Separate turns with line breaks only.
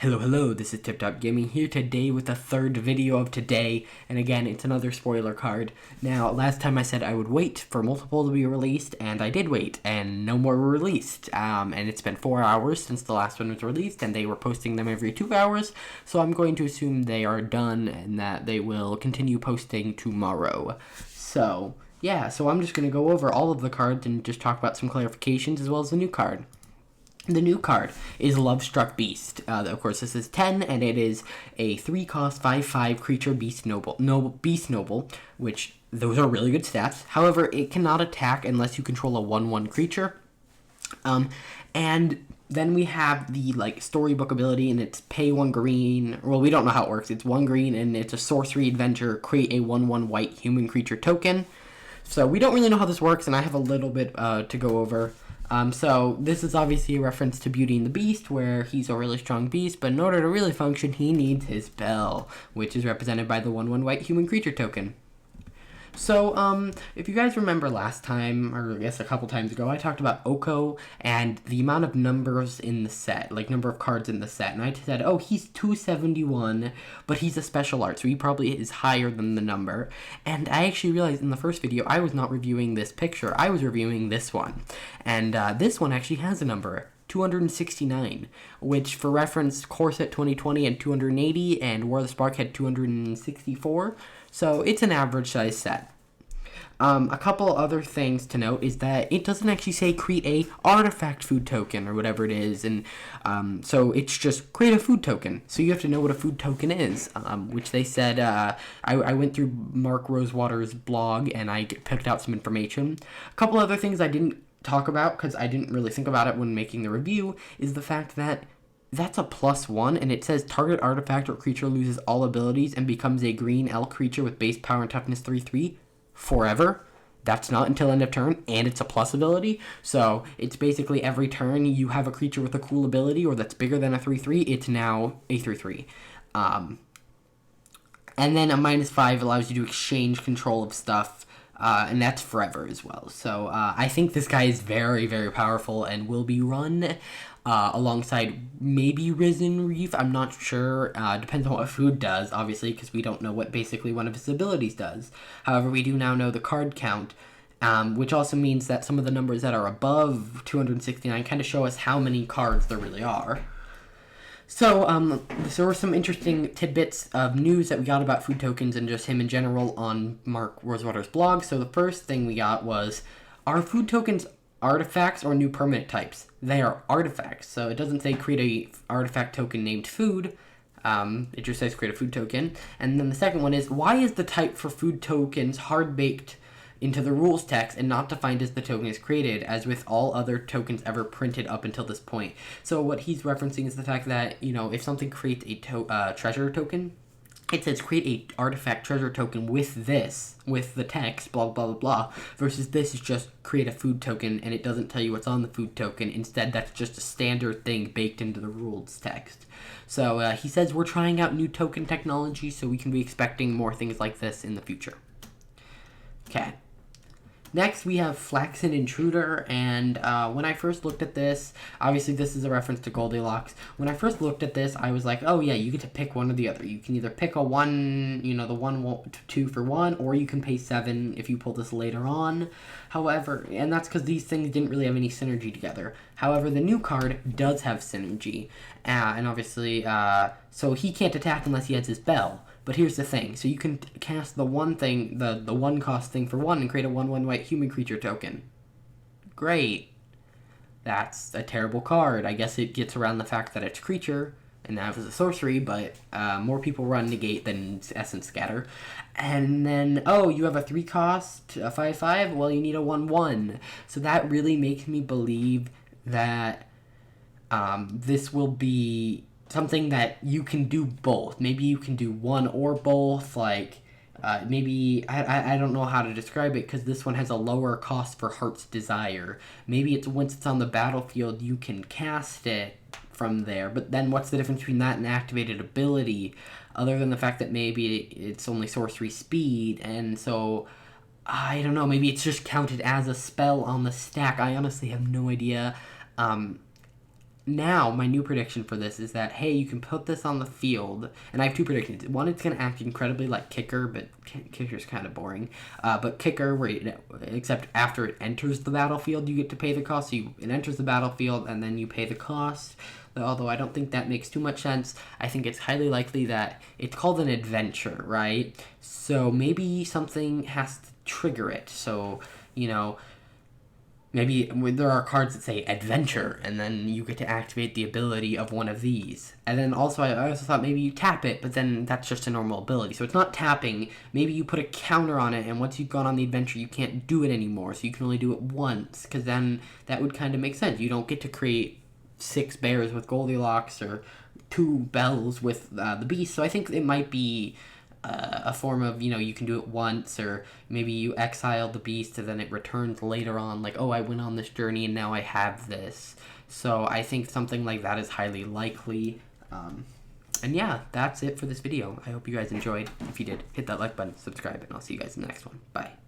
Hello, this is Tip Top Gaming here today with the third video of today, and again, it's another spoiler card. Now, last time I said I would wait for multiple to be released, and I did wait, and no more were released. And it's been 4 hours since the last one was released, and they were posting them every 2 hours, so I'm going to assume they are done, and that they will continue posting tomorrow. So, yeah, so I'm just going to go over all of the cards and just talk about some clarifications as well as the new card. The new card is Love Struck Beast. Of course, this is 10, and it is a 3-cost 5/5 creature Beast Noble, which those are really good stats. However, it cannot attack unless you control a 1/1 creature. And then we have the storybook ability, and it's pay 1 green. Well, we don't know how it works. It's 1 green, and it's a sorcery adventure. Create a 1/1 white human creature token. So we don't really know how this works, and I have a little bit to go over. So this is obviously a reference to Beauty and the Beast, where he's a really strong beast, but in order to really function, he needs his bell, which is represented by the 1/1 white human creature token. So, if you guys remember last time, or I guess a couple times ago, I talked about Oko and the amount of numbers in the set, number of cards in the set, and I said, oh, he's 271, but he's a special art, so he probably is higher than the number, and I actually realized in the first video, I was not reviewing this picture, I was reviewing this one, and this one actually has a number, 269, which for reference, Corset 2020 had 280, and War of the Spark had 264, so it's an average size set. A couple other things to note is that it doesn't actually say create a artifact food token or whatever it is, and so it's just create a food token. So you have to know what a food token is, which they said, I went through Mark Rosewater's blog and I picked out some information. A couple other things I didn't talk about because I didn't really think about it when making the review is the fact that that's a +1, and it says target artifact or creature loses all abilities and becomes a green elk creature with base power and toughness 3/3 forever. That's not until end of turn, and it's a plus ability, so it's basically every turn you have a creature with a cool ability or that's bigger than a 3/3, it's now a 3/3. And then a -5 allows you to exchange control of stuff, and that's forever as well. So I think this guy is very, very powerful and will be run alongside maybe Risen Reef. I'm not sure. Depends on what food does, obviously, because we don't know what basically one of his abilities does. However, we do now know the card count, which also means that some of the numbers that are above 269 kind of show us how many cards there really are. So, there were some interesting tidbits of news that we got about food tokens and just him in general on Mark Rosewater's blog. So the first thing we got was, are food tokens artifacts or new permanent types? They are artifacts, so it doesn't say create a artifact token named food. It just says create a food token. And then the second one is, why is the type for food tokens hard-baked into the rules text and not defined as the token is created, as with all other tokens ever printed up until this point? So what he's referencing is the fact that, if something creates a treasure token, it says create a artifact treasure token with the text, blah, blah, blah, blah, versus this is just create a food token, and it doesn't tell you what's on the food token. Instead, that's just a standard thing baked into the rules text. So he says we're trying out new token technology, so we can be expecting more things like this in the future. Okay. Next, we have Flaxen Intruder, and when I first looked at this, obviously this is a reference to Goldilocks. When I first looked at this, I was like, oh yeah, you get to pick one or the other. You can either pick a 1, the 1/2 for 1, or you can pay 7 if you pull this later on. However, and that's because these things didn't really have any synergy together. However, the new card does have synergy, and obviously, so he can't attack unless he has his bell. But here's the thing, so you can cast the one thing, the 1-cost thing for 1 and create a 1/1 white human creature token. Great. That's a terrible card. I guess it gets around the fact that it's creature, and that was a sorcery, but more people run negate than essence scatter. And then, oh, you have a 3-cost, a 5/5? Well, you need a 1/1. So that really makes me believe that this will be something that you can do both. Maybe you can do one or both, maybe, I don't know how to describe it, because this one has a lower cost for Heart's Desire. Maybe it's once it's on the battlefield, you can cast it from there, but then what's the difference between that and activated ability, other than the fact that maybe it's only sorcery speed, and so, I don't know, maybe it's just counted as a spell on the stack. I honestly have no idea. now my new prediction for this is that, hey, you can put this on the field, and I have two predictions. One, it's going to act incredibly like kicker, but kicker's kind of boring. But kicker, except after it enters the battlefield, you get to pay the cost. So it enters the battlefield, and then you pay the cost. Although I don't think that makes too much sense. I think it's highly likely that it's called an adventure, right? So maybe something has to trigger it. So, maybe there are cards that say adventure, and then you get to activate the ability of one of these. And then also, I also thought maybe you tap it, but then that's just a normal ability. So it's not tapping. Maybe you put a counter on it, and once you've gone on the adventure, you can't do it anymore. So you can only do it once, because then that would kind of make sense. You don't get to create 6 bears with Goldilocks or 2 bells with the beast. So I think it might be a form of, you can do it once, or maybe you exile the beast and then it returns later on, like, oh, I went on this journey and now I have this. So I think something like that is highly likely. And yeah, that's it for this video. I hope you guys enjoyed. If you did, hit that like button, subscribe, and I'll see you guys in the next one. Bye.